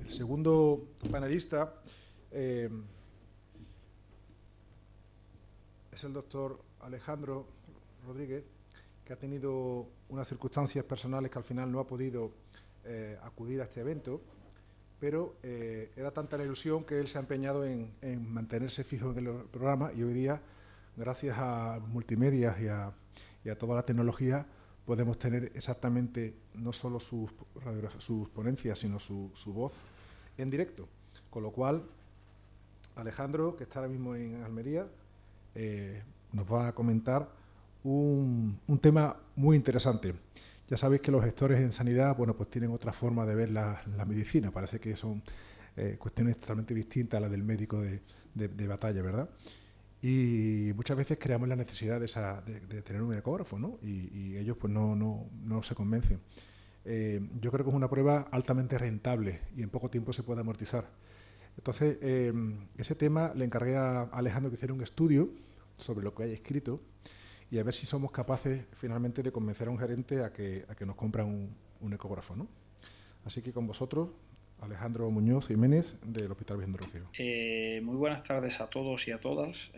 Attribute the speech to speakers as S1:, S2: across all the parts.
S1: El segundo panelista es el doctor Alejandro Rodríguez, que ha tenido unas circunstancias personales que al final no ha podido acudir a este evento, pero era tanta la ilusión que él se ha empeñado en mantenerse fijo en el programa, y hoy día, gracias a multimedia y a toda la tecnología, podemos tener exactamente no solo sus ponencias, sino su voz en directo. Con lo cual, Alejandro, que está ahora mismo en Almería, nos va a comentar un tema muy interesante. Ya sabéis que los gestores en sanidad, bueno, pues tienen otra forma de ver la medicina. Parece que son cuestiones totalmente distintas a las del médico de batalla, ¿verdad? Y muchas veces creamos la necesidad de tener un ecógrafo, ¿no? Y ellos pues no se convencen. Yo creo que es una prueba altamente rentable y en poco tiempo se puede amortizar. Entonces, ese tema le encargué a Alejandro que hiciera un estudio sobre lo que haya escrito y a ver si somos capaces finalmente de convencer a un gerente a que nos compra un ecógrafo, ¿no? Así que con vosotros, Alejandro Muñoz Jiménez, del Hospital Virgen del Rocío.
S2: Muy buenas tardes a todos y a todas.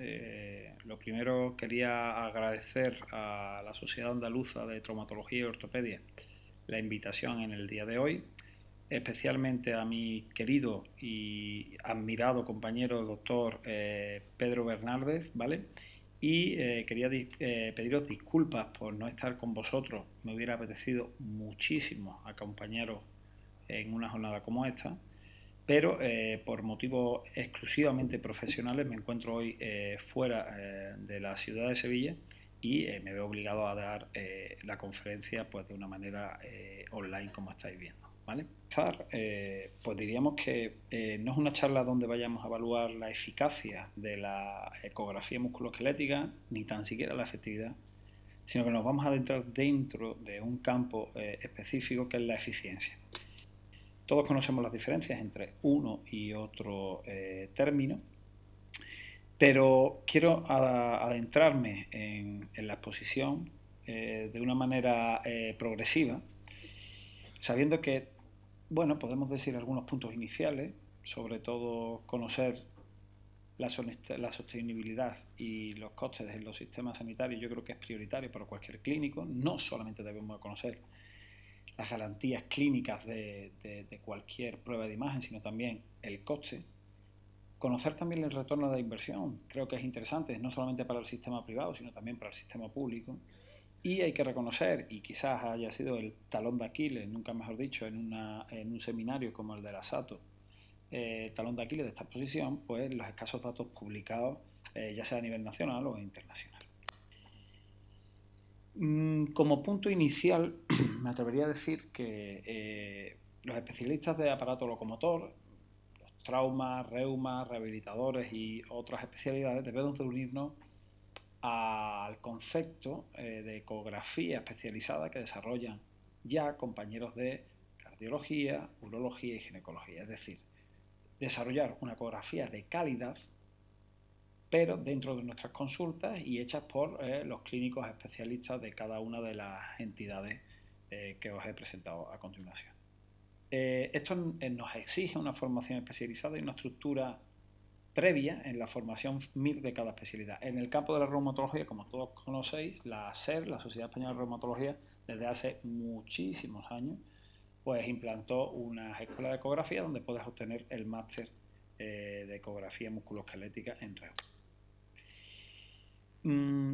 S2: Lo primero, quería agradecer a la Sociedad Andaluza de Traumatología y Ortopedia la invitación en el día de hoy, especialmente a mi querido y admirado compañero doctor Pedro Bernárdez, ¿vale? Y quería pediros disculpas por no estar con vosotros. Me hubiera apetecido muchísimo acompañaros en una jornada como esta, pero por motivos exclusivamente profesionales me encuentro hoy fuera de la ciudad de Sevilla y me veo obligado a dar la conferencia pues de una manera online, como estáis viendo, ¿vale? Pues diríamos que no es una charla donde vayamos a evaluar la eficacia de la ecografía musculoesquelética ni tan siquiera la efectividad, sino que nos vamos a adentrar dentro de un campo específico que es la eficiencia. Todos conocemos las diferencias entre uno y otro término, pero quiero adentrarme en la exposición de una manera progresiva, sabiendo que, bueno, podemos decir algunos puntos iniciales, sobre todo conocer la sostenibilidad y los costes en los sistemas sanitarios. Yo creo que es prioritario para cualquier clínico. No solamente debemos conocer las garantías clínicas de cualquier prueba de imagen, sino también el coste. Conocer también el retorno de inversión, creo que es interesante, no solamente para el sistema privado, sino también para el sistema público. Y hay que reconocer, y quizás haya sido el talón de Aquiles, nunca mejor dicho, en un seminario como el de la SATO, talón de Aquiles de esta exposición, pues los escasos datos publicados, ya sea a nivel nacional o internacional. Como punto inicial, me atrevería a decir que los especialistas de aparato locomotor, los traumas, reumas, rehabilitadores y otras especialidades debemos de unirnos al concepto de ecografía especializada que desarrollan ya compañeros de cardiología, urología y ginecología. Es decir, desarrollar una ecografía de calidad, pero dentro de nuestras consultas y hechas por los clínicos especialistas de cada una de las entidades que os he presentado a continuación. Esto nos exige una formación especializada y una estructura previa en la formación MIR de cada especialidad. En el campo de la reumatología, como todos conocéis, la SER, la Sociedad Española de Reumatología, desde hace muchísimos años, pues implantó una escuela de ecografía donde puedes obtener el máster de ecografía musculoesquelética en REU.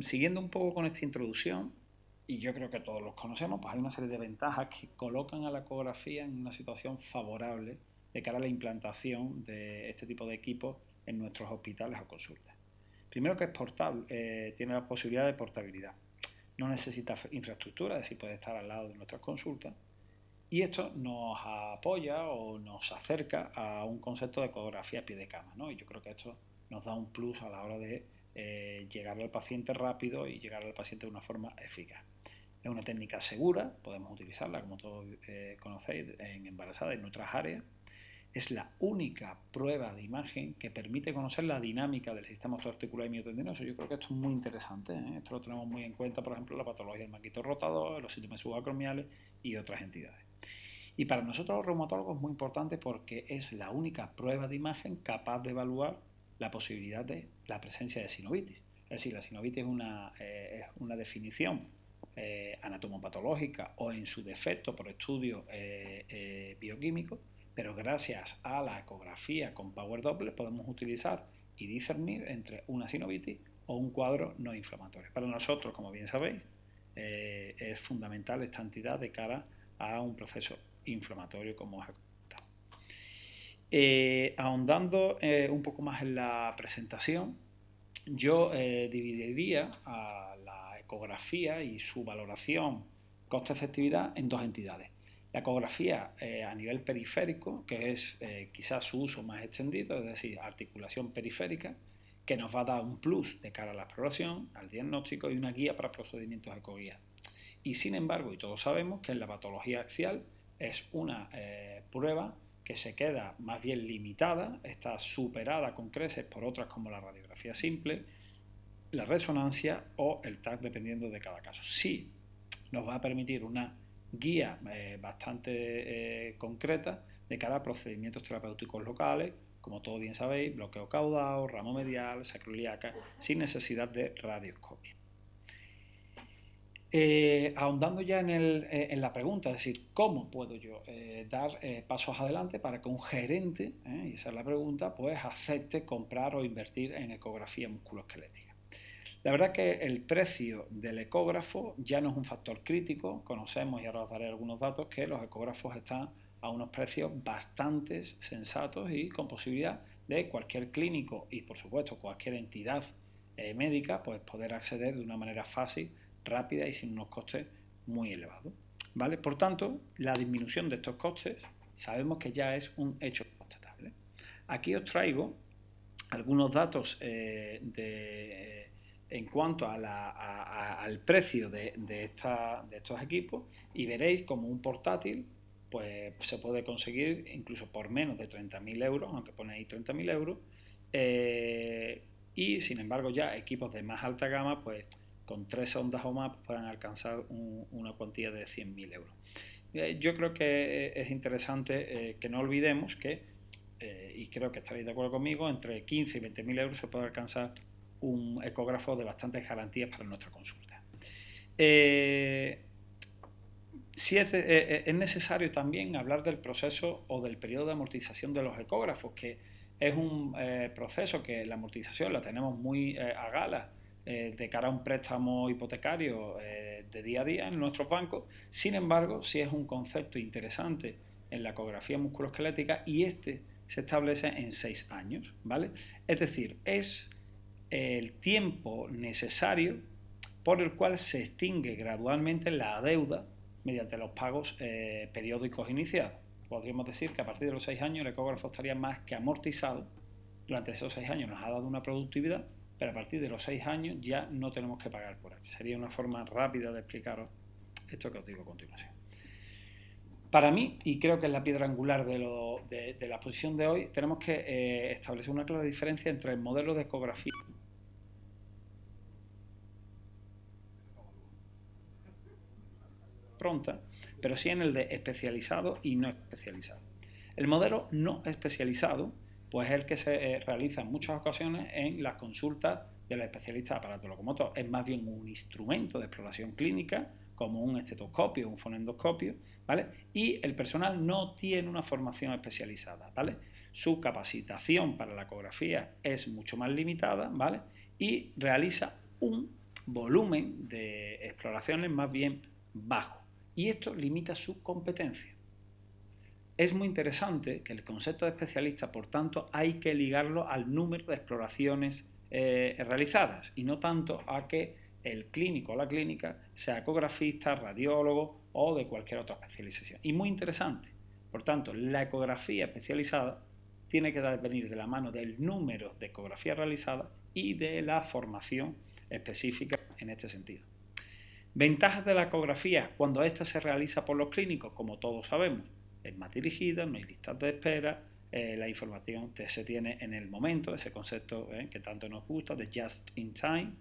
S2: Siguiendo un poco con esta introducción, y yo creo que todos los conocemos, pues hay una serie de ventajas que colocan a la ecografía en una situación favorable de cara a la implantación de este tipo de equipos en nuestros hospitales o consultas. Primero, que es portable, tiene la posibilidad de portabilidad. No necesita infraestructura, es decir, puede estar al lado de nuestras consultas. Y esto nos apoya o nos acerca a un concepto de ecografía a pie de cama, ¿no? Y yo creo que esto nos da un plus a la hora de llegar al paciente rápido y llegar al paciente de una forma eficaz. Es una técnica segura, podemos utilizarla, como todos conocéis, en embarazadas en otras áreas. Es la única prueba de imagen que permite conocer la dinámica del sistema osteoarticular y miotendinoso. Yo creo que esto es muy interesante, ¿eh? Esto lo tenemos muy en cuenta, por ejemplo, en la patología del manguito rotador, los síntomas subacromiales y otras entidades. Y para nosotros los reumatólogos es muy importante porque es la única prueba de imagen capaz de evaluar la posibilidad de la presencia de sinovitis. Es decir, la sinovitis es una definición anatomopatológica o en su defecto por estudios bioquímicos, pero gracias a la ecografía con Power Doppler podemos utilizar y discernir entre una sinovitis o un cuadro no inflamatorio. Para nosotros, como bien sabéis, es fundamental esta entidad de cara a un proceso inflamatorio como os he comentado. Ahondando un poco más en la presentación, yo dividiría a la ecografía y su valoración coste-efectividad en dos entidades. La ecografía a nivel periférico, que es quizás su uso más extendido, es decir, articulación periférica, que nos va a dar un plus de cara a la exploración, al diagnóstico y una guía para procedimientos ecoguiados. Y sin embargo, y todos sabemos que en la patología axial es una prueba que se queda más bien limitada, está superada con creces por otras como la radiografía simple, la resonancia o el TAC, dependiendo de cada caso. Sí nos va a permitir una guía bastante concreta de cara a procedimientos terapéuticos locales, como todos bien sabéis, bloqueo caudal, ramo medial, sacroiliaca, sin necesidad de radioscopia. Ahondando ya en la pregunta, es decir, ¿cómo puedo yo dar pasos adelante para que un gerente, y esa es la pregunta, pues acepte comprar o invertir en ecografía musculoesquelética? La verdad que el precio del ecógrafo ya no es un factor crítico. Conocemos, y ahora os daré algunos datos, que los ecógrafos están a unos precios bastante sensatos y con posibilidad de cualquier clínico y, por supuesto, cualquier entidad médica, pues poder acceder de una manera fácil, rápida y sin unos costes muy elevados, ¿vale? Por tanto, la disminución de estos costes sabemos que ya es un hecho constatable. Aquí os traigo algunos datos en cuanto al precio de estos equipos y veréis como un portátil pues se puede conseguir incluso por menos de 30.000 euros, aunque pone ahí 30.000 euros, y sin embargo ya equipos de más alta gama pues con 3 ondas o más puedan alcanzar una cuantía de 100.000 euros. Yo creo que es interesante que no olvidemos que, y creo que estaréis de acuerdo conmigo, entre 15 y 20.000 euros se puede alcanzar un ecógrafo de bastantes garantías para nuestra consulta. Sí es necesario también hablar del proceso o del periodo de amortización de los ecógrafos, que es un proceso que la amortización la tenemos muy a gala de cara a un préstamo hipotecario de día a día en nuestros bancos. Sin embargo, sí es un concepto interesante en la ecografía musculoesquelética y este se establece en 6 años, ¿vale? Es decir, es el tiempo necesario por el cual se extingue gradualmente la deuda mediante los pagos periódicos iniciados. Podríamos decir que a partir de los 6 años el ecógrafo estaría más que amortizado. Durante esos 6 años nos ha dado una productividad, pero a partir de los 6 años ya no tenemos que pagar por él. Sería una forma rápida de explicaros esto que os digo a continuación. Para mí, y creo que es la piedra angular de la exposición de hoy, tenemos que establecer una clara diferencia entre el modelo de ecografía pronta, pero sí en el de especializado y no especializado. El modelo no especializado pues es el que se realiza en muchas ocasiones en las consultas del especialista aparatolocomotor. Es más bien un instrumento de exploración clínica, como un estetoscopio, un fonendoscopio, ¿vale? Y el personal no tiene una formación especializada, ¿vale? Su capacitación para la ecografía es mucho más limitada, ¿vale? Y realiza un volumen de exploraciones más bien bajo. Y esto limita su competencia. Es muy interesante que el concepto de especialista, por tanto, hay que ligarlo al número de exploraciones realizadas y no tanto a que el clínico o la clínica sea ecografista, radiólogo o de cualquier otra especialización. Y muy interesante, por tanto, la ecografía especializada tiene que venir de la mano del número de ecografías realizadas y de la formación específica en este sentido. Ventajas de la ecografía cuando ésta se realiza por los clínicos, como todos sabemos, es más dirigida, no hay listas de espera, la información se tiene en el momento, ese concepto que tanto nos gusta de just in time,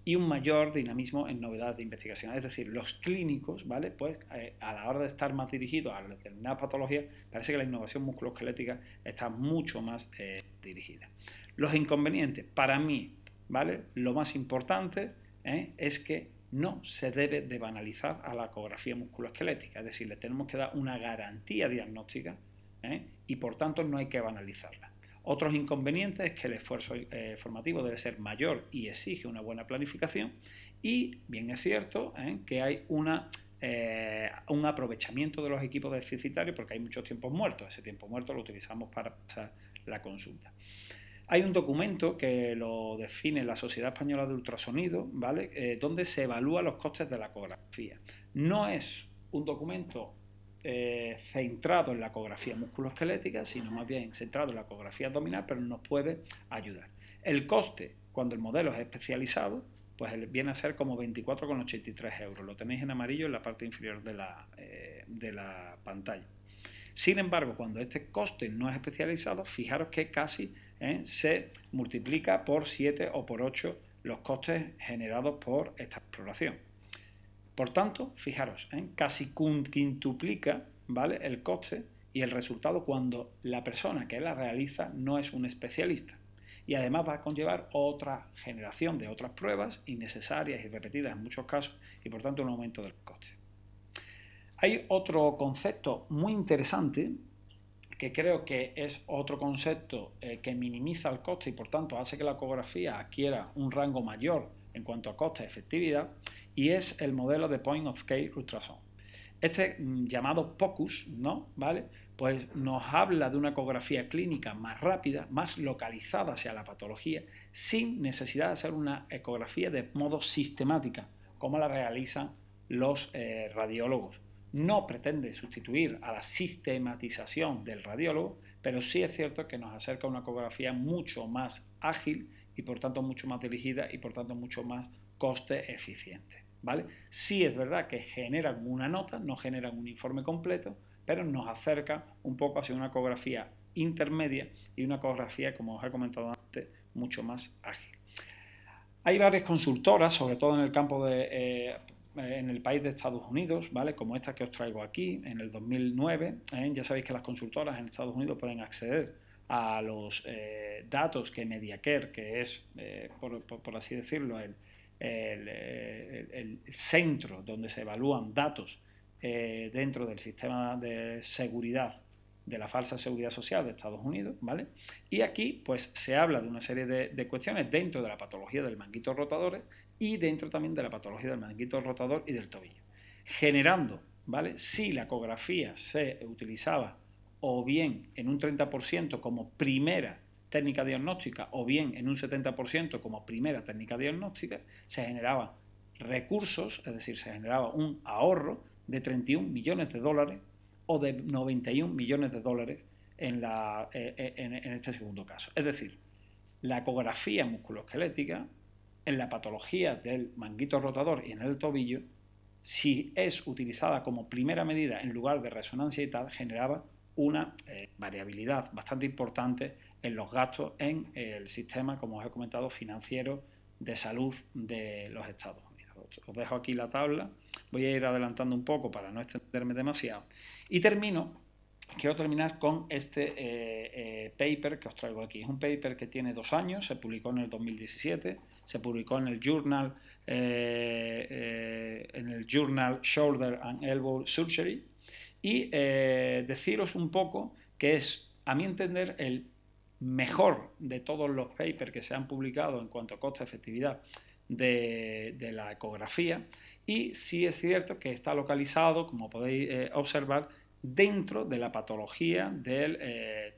S2: y un mayor dinamismo en novedades de investigación. Es decir, los clínicos, ¿vale? Pues a la hora de estar más dirigidos a determinadas patologías, parece que la innovación musculoesquelética está mucho más dirigida. Los inconvenientes, para mí, ¿vale? Lo más importante es que no se debe de banalizar a la ecografía musculoesquelética, es decir, le tenemos que dar una garantía diagnóstica y por tanto no hay que banalizarla. Otros inconvenientes es que el esfuerzo formativo debe ser mayor y exige una buena planificación y bien es cierto que hay un aprovechamiento de los equipos deficitarios porque hay muchos tiempos muertos. Ese tiempo muerto lo utilizamos para pasar la consulta. Hay un documento que lo define la Sociedad Española de Ultrasonido, ¿vale? Donde se evalúan los costes de la ecografía. No es un documento centrado en la ecografía musculoesquelética, sino más bien centrado en la ecografía abdominal, pero nos puede ayudar. El coste, cuando el modelo es especializado, pues viene a ser como 24,83 euros. Lo tenéis en amarillo en la parte inferior de la pantalla. Sin embargo, cuando este coste no es especializado, fijaros que casi se multiplica por 7 o por 8 los costes generados por esta exploración. Por tanto, fijaros, casi quintuplica, ¿vale?, el coste y el resultado cuando la persona que la realiza no es un especialista. Y además va a conllevar otra generación de otras pruebas innecesarias y repetidas en muchos casos y por tanto un aumento del coste. Hay otro concepto muy interesante que creo que es otro concepto que minimiza el coste y por tanto hace que la ecografía adquiera un rango mayor en cuanto a coste y efectividad, y es el modelo de Point of Care Ultrasound. Este llamado POCUS, ¿no? ¿Vale? Pues nos habla de una ecografía clínica más rápida, más localizada hacia la patología, sin necesidad de hacer una ecografía de modo sistemática, como la realizan los radiólogos. No pretende sustituir a la sistematización del radiólogo, pero sí es cierto que nos acerca a una ecografía mucho más ágil y por tanto mucho más dirigida y por tanto mucho más coste eficiente, ¿vale? Sí es verdad que generan una nota, no generan un informe completo, pero nos acerca un poco hacia una ecografía intermedia y una ecografía, como os he comentado antes, mucho más ágil. Hay varias consultoras, sobre todo en el campo en el país de Estados Unidos, ¿vale? Como esta que os traigo aquí, en el 2009. Ya sabéis que las consultoras en Estados Unidos pueden acceder a los datos que Medicare, que es, por así decirlo, el centro donde se evalúan datos dentro del sistema de seguridad de la falsa seguridad social de Estados Unidos, ¿vale? Y aquí pues se habla de una serie de cuestiones dentro de la patología del manguito rotador y dentro también de la patología del manguito rotador y del tobillo, generando, ¿vale?, si la ecografía se utilizaba o bien en un 30% como primera técnica diagnóstica o bien en un 70% como primera técnica diagnóstica, se generaban recursos, es decir, se generaba un ahorro de 31 millones de dólares o de 91 millones de dólares en este segundo caso. Es decir, la ecografía musculoesquelética en la patología del manguito rotador y en el tobillo, si es utilizada como primera medida en lugar de resonancia y tal, generaba una variabilidad bastante importante en los gastos en el sistema, como os he comentado, financiero de salud de los Estados Unidos. Os dejo aquí la tabla, voy a ir adelantando un poco para no extenderme demasiado. Y quiero terminar con este paper que os traigo aquí. Es un paper que tiene 2 años, se publicó en el 2017, se publicó en el Journal Shoulder and Elbow Surgery y deciros un poco que es, a mi entender, el mejor de todos los papers que se han publicado en cuanto a coste-efectividad de la ecografía, y sí es cierto que está localizado, como podéis observar, dentro de la patología de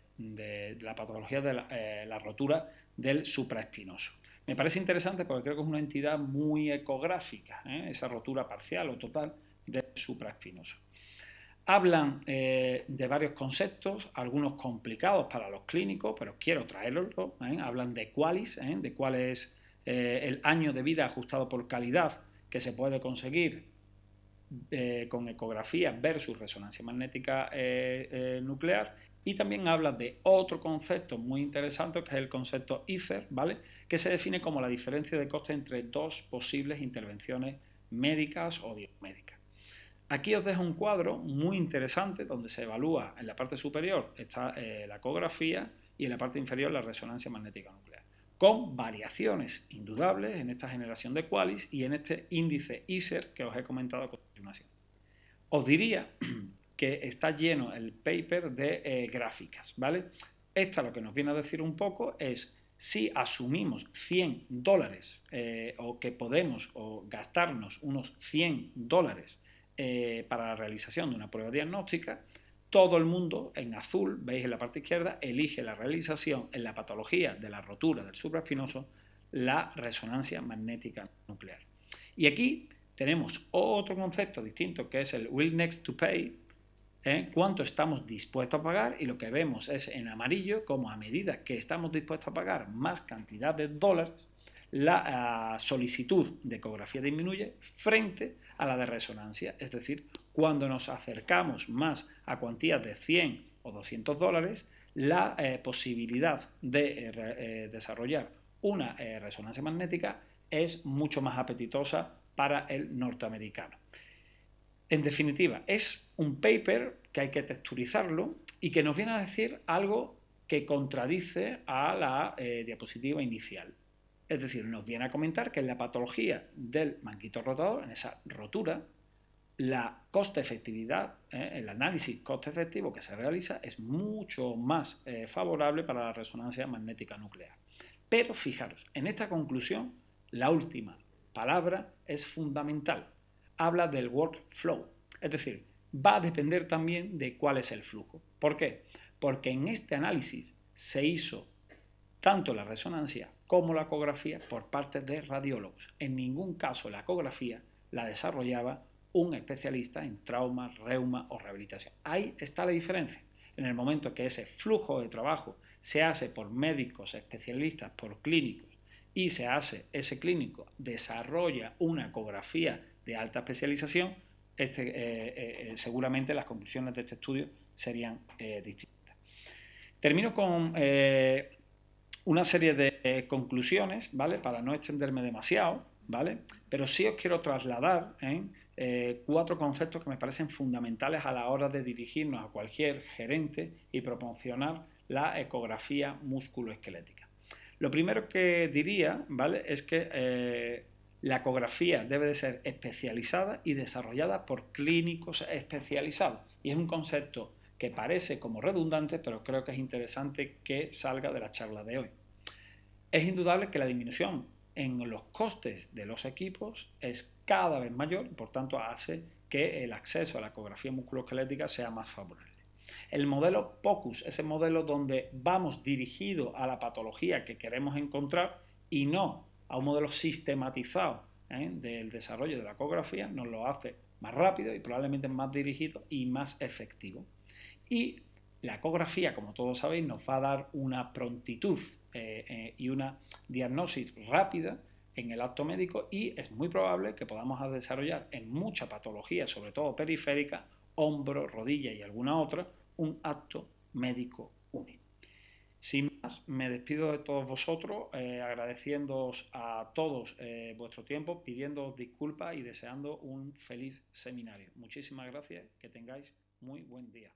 S2: la rotura del supraespinoso. Me parece interesante porque creo que es una entidad muy ecográfica, esa rotura parcial o total del supraespinoso. Hablan de varios conceptos, algunos complicados para los clínicos, pero quiero traerlos. Hablan de QALYs, de cuál es el año de vida ajustado por calidad que se puede conseguir con ecografía versus resonancia magnética nuclear, Y también habla de otro concepto muy interesante, que es el concepto IFER, ¿vale? Que se define como la diferencia de coste entre dos posibles intervenciones médicas o biomédicas. Aquí os dejo un cuadro muy interesante donde se evalúa en la parte superior está la ecografía y en la parte inferior la resonancia magnética nuclear, con variaciones indudables en esta generación de QALYs y en este índice ISER que os he comentado a continuación. Os diría que está lleno el paper de gráficas, ¿vale? Esta lo que nos viene a decir un poco es si asumimos $100 o que podemos gastarnos unos $100 para la realización de una prueba diagnóstica, todo el mundo en azul, veis en la parte izquierda, elige la realización en la patología de la rotura del supraespinoso, la resonancia magnética nuclear. Y aquí tenemos otro concepto distinto que es el willingness to pay, cuánto estamos dispuestos a pagar, y lo que vemos es en amarillo como a medida que estamos dispuestos a pagar más cantidad de dólares, la solicitud de ecografía disminuye frente a la de resonancia, es decir, cuando nos acercamos más a cuantías de 100 o $200, la posibilidad de desarrollar una resonancia magnética es mucho más apetitosa para el norteamericano. En definitiva, es un paper que hay que texturizarlo y que nos viene a decir algo que contradice a la diapositiva inicial. Es decir, nos viene a comentar que en la patología del manguito rotador, en esa rotura, la coste-efectividad, el análisis coste-efectivo que se realiza es mucho más favorable para la resonancia magnética nuclear. Pero fijaros, en esta conclusión, la última palabra es fundamental. Habla del workflow, es decir, va a depender también de cuál es el flujo. ¿Por qué? Porque en este análisis se hizo tanto la resonancia como la ecografía por parte de radiólogos. En ningún caso la ecografía la desarrollaba un especialista en trauma, reuma o rehabilitación. Ahí está la diferencia. En el momento que ese flujo de trabajo se hace por médicos especialistas, por clínicos, y se hace, ese clínico desarrolla una ecografía de alta especialización, seguramente las conclusiones de este estudio serían distintas. Termino con una serie de conclusiones, ¿vale? Para no extenderme demasiado, ¿vale? Pero sí os quiero trasladar 4 conceptos que me parecen fundamentales a la hora de dirigirnos a cualquier gerente y promocionar la ecografía musculoesquelética. Lo primero que diría, ¿vale?, es que la ecografía debe de ser especializada y desarrollada por clínicos especializados. Y es un concepto que parece como redundante, pero creo que es interesante que salga de la charla de hoy. Es indudable que la disminución en los costes de los equipos es cada vez mayor y por tanto hace que el acceso a la ecografía musculoesquelética sea más favorable. El modelo POCUS, ese modelo donde vamos dirigido a la patología que queremos encontrar y no a un modelo sistematizado del desarrollo de la ecografía, nos lo hace más rápido y probablemente más dirigido y más efectivo. Y la ecografía, como todos sabéis, nos va a dar una prontitud y una diagnosis rápida en el acto médico, y es muy probable que podamos desarrollar en mucha patología, sobre todo periférica, hombro, rodilla y alguna otra, un acto médico único. Sin más, me despido de todos vosotros, agradeciéndoos a todos vuestro tiempo, pidiéndoos disculpas y deseando un feliz seminario. Muchísimas gracias, que tengáis muy buen día.